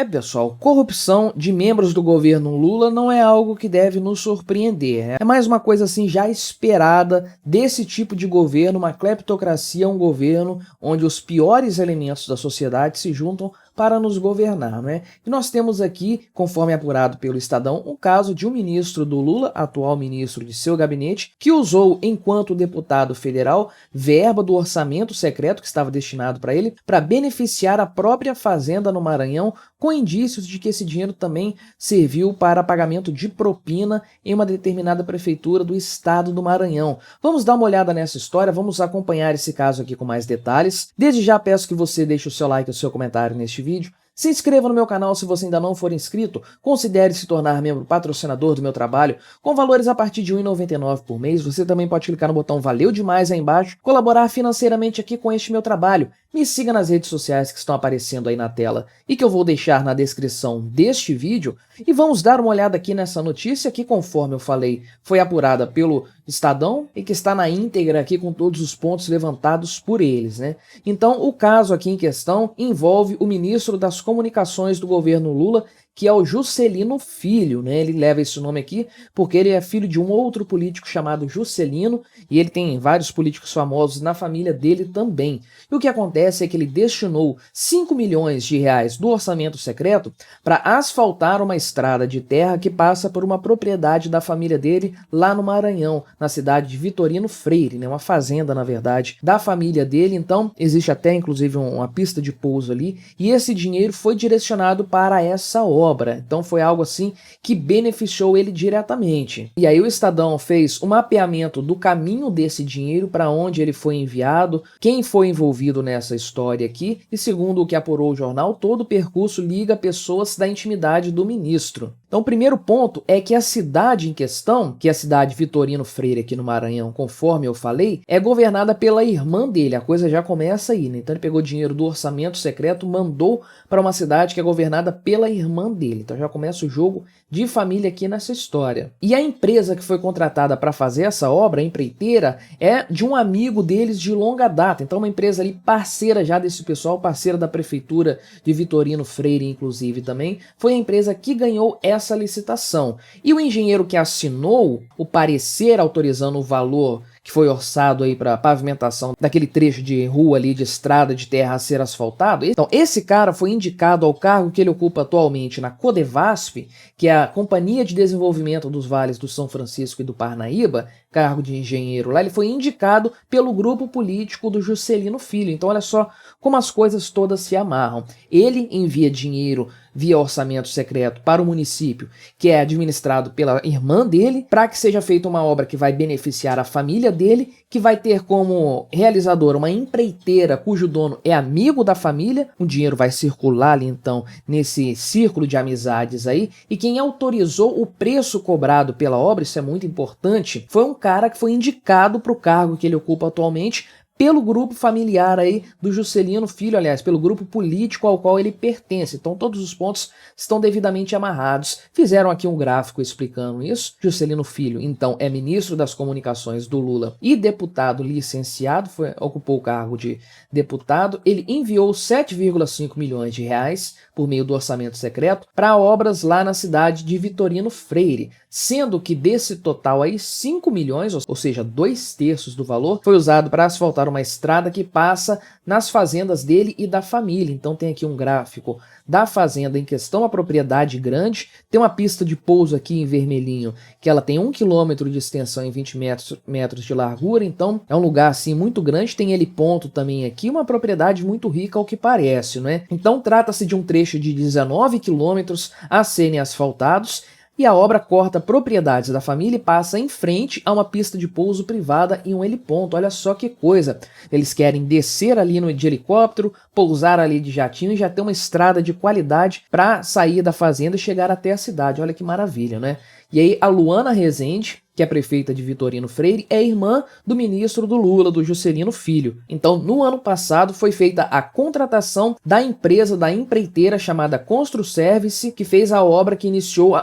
Pessoal, corrupção de membros do governo Lula não é algo que deve nos surpreender. É mais uma coisa assim já esperada desse tipo de governo, uma cleptocracia, um governo onde os piores elementos da sociedade se juntam para nos governar, não é? E nós temos aqui, conforme apurado pelo Estadão, um caso de um ministro do Lula, atual ministro de seu gabinete, que usou, enquanto deputado federal, verba do orçamento secreto que estava destinado para ele, para beneficiar a própria fazenda no Maranhão, com indícios de que esse dinheiro também serviu para pagamento de propina em uma determinada prefeitura do estado do Maranhão. Vamos dar uma olhada nessa história, vamos acompanhar esse caso aqui com mais detalhes. Desde já peço que você deixe o seu like e o seu comentário neste vídeo. Se inscreva no meu canal se você ainda não for inscrito, considere se tornar membro patrocinador do meu trabalho, com valores a partir de R$ 1,99 por mês. Você também pode clicar no botão Valeu Demais aí embaixo, colaborar financeiramente aqui com este meu trabalho. Me siga nas redes sociais que estão aparecendo aí na tela e que eu vou deixar na descrição deste vídeo. E vamos dar uma olhada aqui nessa notícia que, conforme eu falei, foi apurada pelo Estadão e que está na íntegra aqui com todos os pontos levantados por eles, né? Então, o caso aqui em questão envolve o ministro das Comunicações do governo Lula, que é o Juscelino Filho, né? Ele leva esse nome aqui porque ele é filho de um outro político chamado Juscelino e ele tem vários políticos famosos na família dele também. E o que acontece é que ele destinou 5 milhões de reais do orçamento secreto para asfaltar uma estrada de terra que passa por uma propriedade da família dele lá no Maranhão, na cidade de Vitorino Freire, né? Uma fazenda, na verdade, da família dele. Então, existe até inclusive uma pista de pouso ali e esse dinheiro foi direcionado para essa obra. Então foi algo assim que beneficiou ele diretamente. E aí o Estadão fez um mapeamento do caminho desse dinheiro, para onde ele foi enviado, quem foi envolvido nessa história aqui, e segundo o que apurou o jornal, todo o percurso liga pessoas da intimidade do ministro. Então o primeiro ponto é que a cidade em questão, que é a cidade Vitorino Freire aqui no Maranhão, conforme eu falei, é governada pela irmã dele, a coisa já começa aí, né? Então ele pegou dinheiro do orçamento secreto, mandou para uma cidade que é governada pela irmã dele. Então já começa o jogo de família aqui nessa história. E a empresa que foi contratada para fazer essa obra, a empreiteira, é de um amigo deles de longa data. Então uma empresa ali parceira já desse pessoal, parceira da prefeitura de Vitorino Freire, inclusive também, foi a empresa que ganhou essa licitação. E o engenheiro que assinou o parecer autorizando o valor que foi orçado aí para pavimentação daquele trecho de rua ali, de estrada de terra a ser asfaltado. Então, esse cara foi indicado ao cargo que ele ocupa atualmente na Codevasp, que é a Companhia de Desenvolvimento dos Vales do São Francisco e do Parnaíba, cargo de engenheiro lá. Ele foi indicado pelo grupo político do Juscelino Filho. Então, olha só como as coisas todas se amarram. Ele envia dinheiro via orçamento secreto para o município, que é administrado pela irmã dele, para que seja feita uma obra que vai beneficiar a família dele, que vai ter como realizador uma empreiteira cujo dono é amigo da família. O dinheiro vai circular ali então nesse círculo de amizades aí, e quem autorizou o preço cobrado pela obra, isso é muito importante, foi um cara que foi indicado para o cargo que ele ocupa atualmente pelo grupo familiar aí do Juscelino Filho, aliás, pelo grupo político ao qual ele pertence. Então todos os pontos estão devidamente amarrados. Fizeram aqui um gráfico explicando isso. Juscelino Filho, então, é ministro das Comunicações do Lula e deputado licenciado, ocupou o cargo de deputado. Ele enviou 7,5 milhões de reais por meio do orçamento secreto para obras lá na cidade de Vitorino Freire, sendo que desse total aí 5 milhões, ou seja, 2/3 do valor, foi usado para asfaltar uma estrada que passa nas fazendas dele e da família. Então tem aqui um gráfico da fazenda em questão, a propriedade grande, tem uma pista de pouso aqui em vermelhinho, que ela tem 1 quilômetro de extensão e 20 metros de largura, então é um lugar assim muito grande, tem heliponto também aqui, uma propriedade muito rica ao que parece, né? Então trata-se de um trecho de 19 quilômetros a serem asfaltados, e a obra corta propriedades da família e passa em frente a uma pista de pouso privada e um heliponto. Olha só que coisa! Eles querem descer ali de helicóptero, pousar ali de jatinho e já ter uma estrada de qualidade para sair da fazenda e chegar até a cidade. Olha que maravilha, né? E aí a Luana Rezende, que é prefeita de Vitorino Freire, é irmã do ministro do Lula, do Juscelino Filho. Então, no ano passado, foi feita a contratação da empresa, da empreiteira chamada Construservice, que fez a obra, que iniciou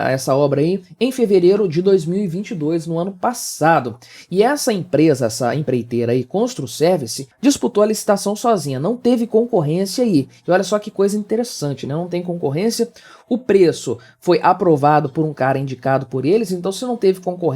essa obra aí em fevereiro de 2022, no ano passado. E essa empresa, essa empreiteira aí, Construservice, disputou a licitação sozinha, não teve concorrência aí. E olha só que coisa interessante, né? Não tem concorrência. O preço foi aprovado por um cara indicado por eles, então se não teve concorrência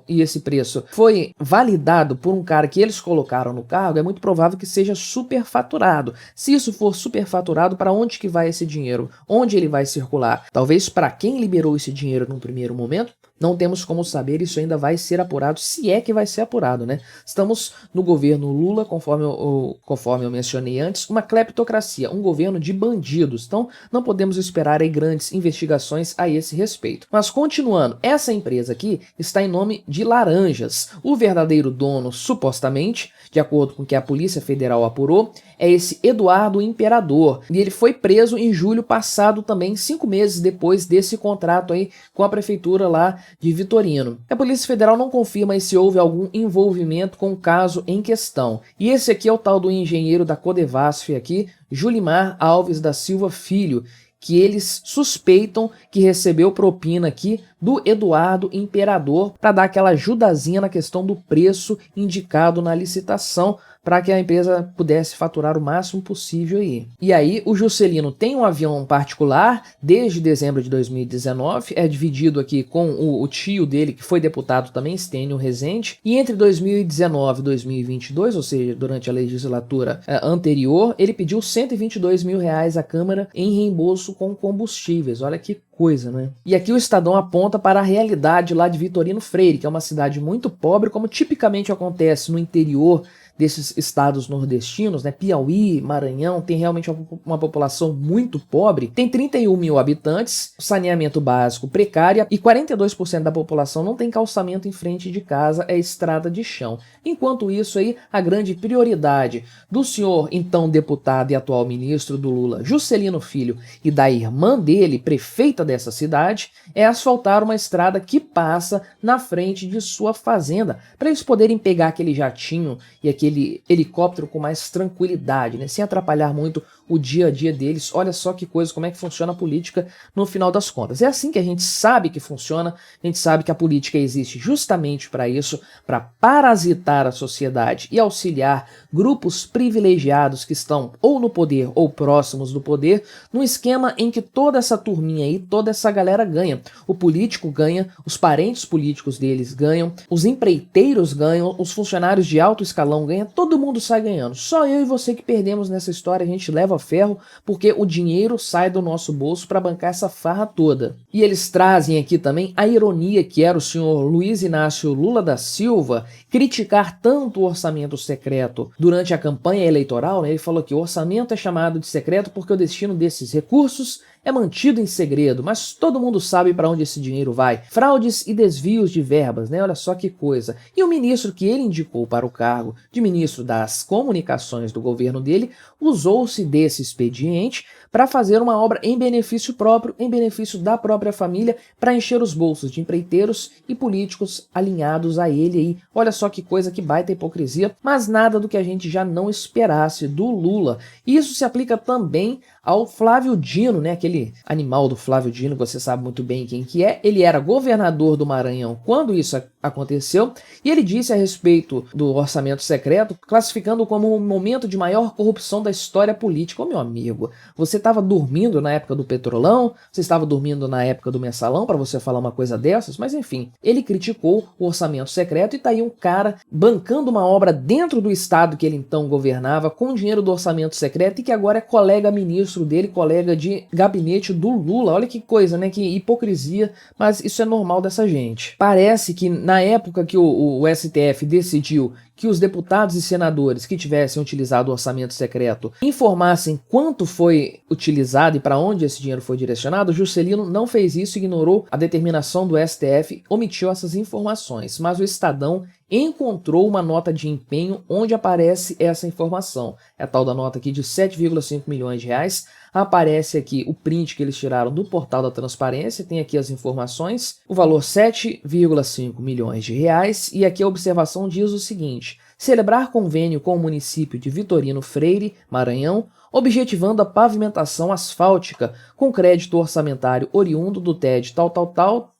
e esse preço foi validado por um cara que eles colocaram no cargo, é muito provável que seja superfaturado. Se isso for superfaturado, para onde que vai esse dinheiro? Onde ele vai circular? Talvez para quem liberou esse dinheiro no primeiro momento? Não temos como saber, isso ainda vai ser apurado, se é que vai ser apurado, né? Estamos no governo Lula, conforme eu mencionei antes, uma cleptocracia, um governo de bandidos. Então, não podemos esperar aí grandes investigações a esse respeito. Mas continuando, essa empresa aqui está em nome de Laranjas. O verdadeiro dono, supostamente, de acordo com o que a Polícia Federal apurou, é esse Eduardo Imperador. E ele foi preso em julho passado também, 5 meses depois desse contrato aí com a prefeitura lá de Vitorino. A Polícia Federal não confirma se houve algum envolvimento com o caso em questão. E esse aqui é o tal do engenheiro da Codevasf aqui, Julimar Alves da Silva Filho, que eles suspeitam que recebeu propina aqui do Eduardo Imperador para dar aquela ajudazinha na questão do preço indicado na licitação, para que a empresa pudesse faturar o máximo possível aí. E aí o Juscelino tem um avião particular desde dezembro de 2019, é dividido aqui com o tio dele, que foi deputado também, Stênio Rezende, e entre 2019 e 2022, ou seja, durante a legislatura anterior, ele pediu R$122 mil à Câmara em reembolso com combustíveis. Olha que coisa, né? E aqui o Estadão aponta para a realidade lá de Vitorino Freire, que é uma cidade muito pobre, como tipicamente acontece no interior desses estados nordestinos, né? Piauí, Maranhão, tem realmente uma população muito pobre, tem 31 mil habitantes, saneamento básico precária e 42% da população não tem calçamento em frente de casa, é estrada de chão. Enquanto isso aí, a grande prioridade do senhor então deputado e atual ministro do Lula, Juscelino Filho, e da irmã dele, prefeita dessa cidade, é asfaltar uma estrada que passa na frente de sua fazenda, para eles poderem pegar aquele jatinho e aquele helicóptero com mais tranquilidade, né? Sem atrapalhar muito o dia a dia deles. Olha só que coisa, como é que funciona a política no final das contas. É assim que a gente sabe que funciona, a gente sabe que a política existe justamente para isso, para parasitar a sociedade e auxiliar grupos privilegiados que estão ou no poder ou próximos do poder, num esquema em que toda essa turminha aí, toda essa galera ganha. O político ganha, os parentes políticos deles ganham, os empreiteiros ganham, os funcionários de alto escalão ganham, todo mundo sai ganhando. Só eu e você que perdemos nessa história, a gente leva ferro porque o dinheiro sai do nosso bolso para bancar essa farra toda. E eles trazem aqui também a ironia que era o senhor Luiz Inácio Lula da Silva criticar tanto o orçamento secreto durante a campanha eleitoral, né? Ele falou que o orçamento é chamado de secreto porque o destino desses recursos é mantido em segredo, mas todo mundo sabe para onde esse dinheiro vai. Fraudes e desvios de verbas, né? Olha só que coisa. E o ministro que ele indicou para o cargo de ministro das comunicações do governo dele usou-se desse expediente para fazer uma obra em benefício próprio, em benefício da própria família, para encher os bolsos de empreiteiros e políticos alinhados a ele aí. Olha só que coisa, que baita hipocrisia, mas nada do que a gente já não esperasse do Lula. E isso se aplica também ao Flávio Dino, né? Aquele animal do Flávio Dino, você sabe muito bem quem que é. Ele era governador do Maranhão quando isso aconteceu, e ele disse a respeito do orçamento secreto, classificando como um momento de maior corrupção da história política. Ô meu amigo, você estava dormindo na época do Petrolão? Você estava dormindo na época do Mensalão para você falar uma coisa dessas? Mas enfim, ele criticou o orçamento secreto e tá aí um cara bancando uma obra dentro do estado que ele então governava com dinheiro do orçamento secreto e que agora é colega ministro dele, colega de gabinete do Lula. Olha que coisa, né? Que hipocrisia, mas isso é normal dessa gente. Parece que na época que o STF decidiu que os deputados e senadores que tivessem utilizado o orçamento secreto informassem quanto foi utilizado e para onde esse dinheiro foi direcionado, Juscelino não fez isso, ignorou a determinação do STF, omitiu essas informações, mas o Estadão encontrou uma nota de empenho onde aparece essa informação. É a tal da nota aqui de 7,5 milhões de reais Aparece aqui o print que eles tiraram do portal da transparência, tem aqui as informações, o valor 7,5 milhões de reais, e aqui a observação diz o seguinte: celebrar convênio com o município de Vitorino Freire, Maranhão, objetivando a pavimentação asfáltica com crédito orçamentário oriundo do TED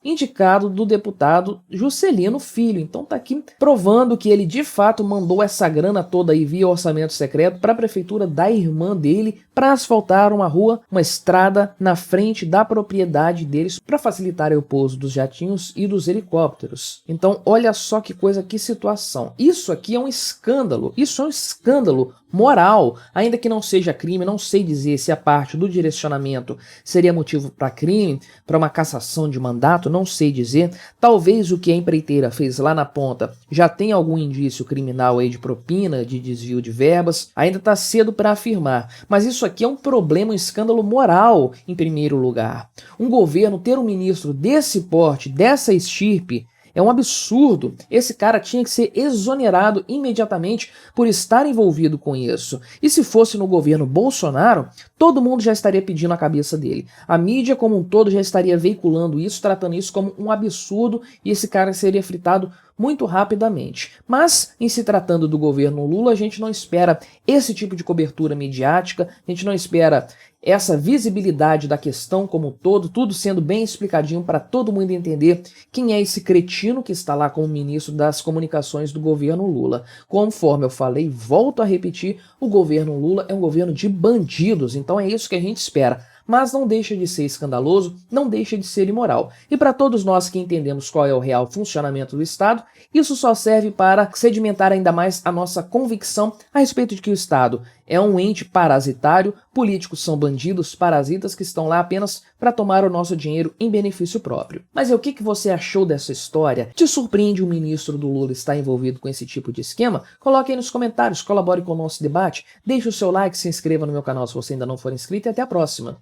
indicado do deputado Juscelino Filho. Então tá aqui provando que ele de fato mandou essa grana toda aí via orçamento secreto para a prefeitura da irmã dele para asfaltar uma rua, uma estrada na frente da propriedade deles para facilitar o pouso dos jatinhos e dos helicópteros. Então olha só que coisa, que situação. Isso aqui é um escândalo, isso é um escândalo moral, ainda que não seja crime. Não sei dizer se a parte do direcionamento seria motivo para crime, para uma cassação de mandato, não sei dizer. Talvez o que a empreiteira fez lá na ponta já tenha algum indício criminal aí de propina, de desvio de verbas, ainda está cedo para afirmar, mas isso aqui é um problema, um escândalo moral em primeiro lugar. Um governo ter um ministro desse porte, dessa estirpe, é um absurdo. Esse cara tinha que ser exonerado imediatamente por estar envolvido com isso. E se fosse no governo Bolsonaro, todo mundo já estaria pedindo a cabeça dele. A mídia como um todo já estaria veiculando isso, tratando isso como um absurdo, e esse cara seria fritado muito rapidamente. Mas, em se tratando do governo Lula, a gente não espera esse tipo de cobertura midiática, a gente não espera essa visibilidade da questão como um todo, tudo sendo bem explicadinho para todo mundo entender quem é esse cretino que está lá como ministro das comunicações do governo Lula. Conforme eu falei, volto a repetir, o governo Lula é um governo de bandidos, então é isso que a gente espera. Mas não deixa de ser escandaloso, não deixa de ser imoral. E para todos nós que entendemos qual é o real funcionamento do Estado, isso só serve para sedimentar ainda mais a nossa convicção a respeito de que o Estado é um ente parasitário, políticos são bandidos, parasitas que estão lá apenas para tomar o nosso dinheiro em benefício próprio. Mas o que você achou dessa história? Te surpreende o ministro do Lula estar envolvido com esse tipo de esquema? Coloque aí nos comentários, colabore com o nosso debate, deixe o seu like, se inscreva no meu canal se você ainda não for inscrito e até a próxima.